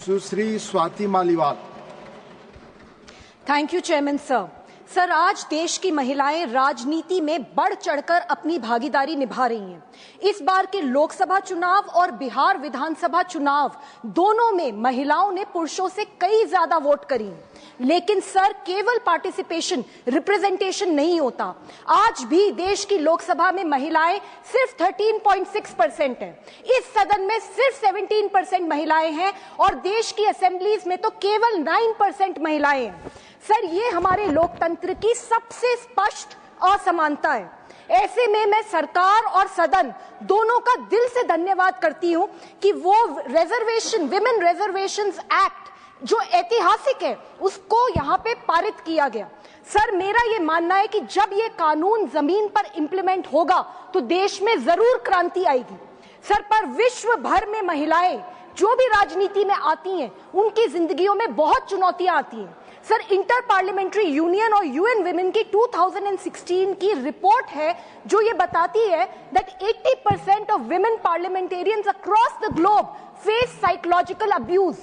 Sushri Swati Maliwal. Thank you chairman sir. Sir, आज देश की महिलाएं राजनीति में बढ़ चढ़कर अपनी भागीदारी निभा रही हैं। इस बार के लोकसभा चुनाव और बिहार विधानसभा चुनाव दोनों में महिलाओं ने पुरुषों से कई ज्यादा वोट करी। लेकिन सर, केवल पार्टिसिपेशन, रिप्रेजेंटेशन नहीं होता। आज भी देश की लोकसभा में महिलाएं सिर्फ 13.6% हैं। इस सदन में सिर्फ 17% महिलाएं हैं और देश की असेंबलीज में तो केवल 9% महिलाएं हैं। सर, ये हमारे लोकतंत्र की सबसे स्पष्ट असमानता है। ऐसे में मैं सरकार और सदन दोनों का दिल से धन्यवाद करती हूं कि वो रिजर्वेशन, विमेन रिजर्वेशंस एक्ट जो ऐतिहासिक है, उसको यहां पे पारित किया गया। सर, मेरा ये मानना है कि जब ये कानून जमीन पर इंप्लीमेंट होगा तो देश में जरूर क्रांति आएगी। सर, पर विश्व भर में महिलाएं जो भी राजनीति में आती हैं, उनकी जिंदगियों में बहुत चुनौतियां आती हैं। सर, इंटर पार्लियामेंट्री यूनियन और यूएन विमेन की 2016 की रिपोर्ट है जो ये बताती है that 80% of women parliamentarians across the globe face psychological abuse.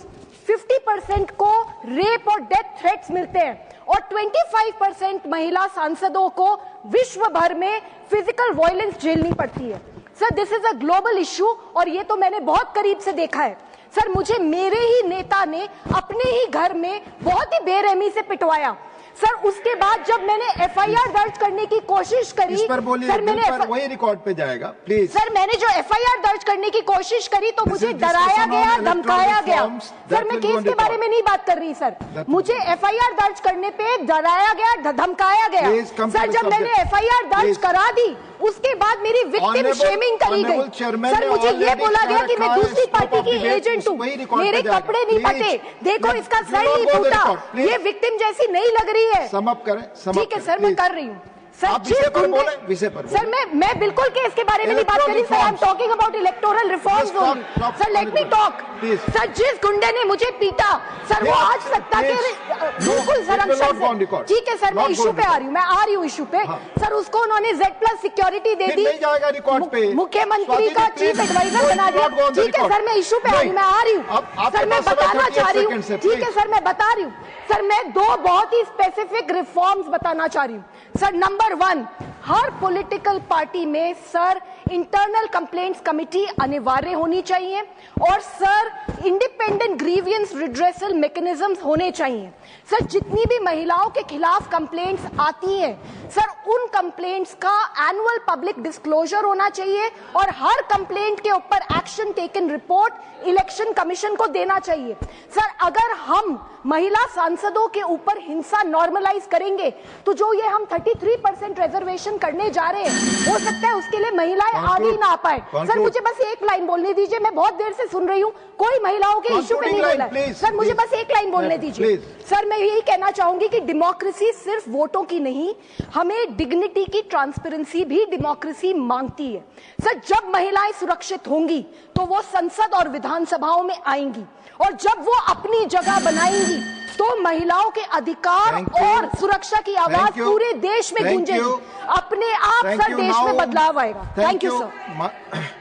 50% को रेप और डेथ थ्रेट्स मिलते हैं और 25% महिला सांसदों को विश्व भर में फिजिकल वायलेंस झेलनी पड़ती है। Sir, this is a global issue और ये तो मैंने बहुत करीब से देखा है। सर, मुझे मेरे ही नेता ने अपने ही घर में बहुत ही बेरहमी से पिटवाया। सर, उसके बाद जब मैंने एफआईआर दर्ज करने की कोशिश करी, इस पर बोलिए, सर मैंने वही रिकॉर्ड पे जाएगा प्लीज। सर, मैंने जो एफआईआर दर्ज करने की कोशिश करी तो मुझे डराया गया, धमकाया गया। सर, मैं केस के बारे में नहीं बात कर रही सर, मुझे एफआईआर दर्ज करने पे डराया गया, धमकाया गया। सर, जब मैंने एफआईआर दर्ज करा दी उसके बाद मेरी विक्टिम शेमिंग करी गई। सर, मुझे ये बोला गया कि मैं दूसरी पार्टी की एजेंट हूँ, मेरे कपड़े नहीं फटे, देखो इसका सर नहीं फूटा, ये विक्टिम जैसी नहीं लग रही है। समाप्त करें। ठीक है सर, मैं कर रही हूँ। सर, विषय पर सर, मैं बिल्कुल केस के बारे में नहीं बात कर रही sir, I am talking about electoral reforms only. Sir, let me talk. Sir, जिस गुंडे ने मुझे पीटा, सर वो आज सत्ता के बिल्कुल संरक्षण से। ठीक है सर, मैं इशू पे आ रही हूँ, मैं आ रही हूँ इशू पे। सर, उसको उन्होंने Z+ सिक्योरिटी दे दी, मुख्यमंत्री का चीफ एडवाइजर बना दिया। ठीक है सर, मैं इशू पे आ रही हूँ, मैं आ रही हूँ। सर, मैं बताना चाह रही हूँ, ठीक है सर, मैं बता रही हूँ। सर, मैं दो बहुत ही स्पेसिफिक रिफॉर्म्स बताना चाह रही हूँ। सर, नंबर 1, हर पॉलिटिकल पार्टी में सर इंटरनल कंप्लेंट्स कमिटी अनिवार्य होनी चाहिए और sir independent grievance redressal mechanisms होने चाहिए। सर, जितनी भी महिलाओं के खिलाफ कंप्लेंट्स आती हैं, सर उन कंप्लेंट्स का एनुअल पब्लिक डिस्क्लोजर होना चाहिए और हर कंप्लेंट के ऊपर action taken report election commission को देना चाहिए। सर, अगर हम महिला सांसदों के ऊपर हिंसा नॉर्मलाइज करेंगे तो जो ये हम 33% रिजर्वेशन करने जा रहे हैं, हो सकता है उसके लिए महिलाएं आगे ना आ पाए। सर, मुझे बस एक लाइन बोलने दीजिए, मैं बहुत देर से सुन रही हूँ, कोई महिलाओं के इश्यू पे नहीं बोला है। सर, मुझे बस एक लाइन बोलने दीजिए। सर, मैं यही कहना चाहूंगी कि डेमोक्रेसी सिर्फ वोटों की नहीं, हमें डिग्निटी की ट्रांसपेरेंसी भी डेमोक्रेसी मांगती है। सर, जब महिलाएं सुरक्षित होंगी तो वो संसद और विधानसभाओं में आएंगी और जब वो अपनी जगह बनाएंगी तो महिलाओं के अधिकार और सुरक्षा की आवाज पूरे देश में गूंजेगी। अपने आप सर देश में बदलाव आएगा। Thank you sir.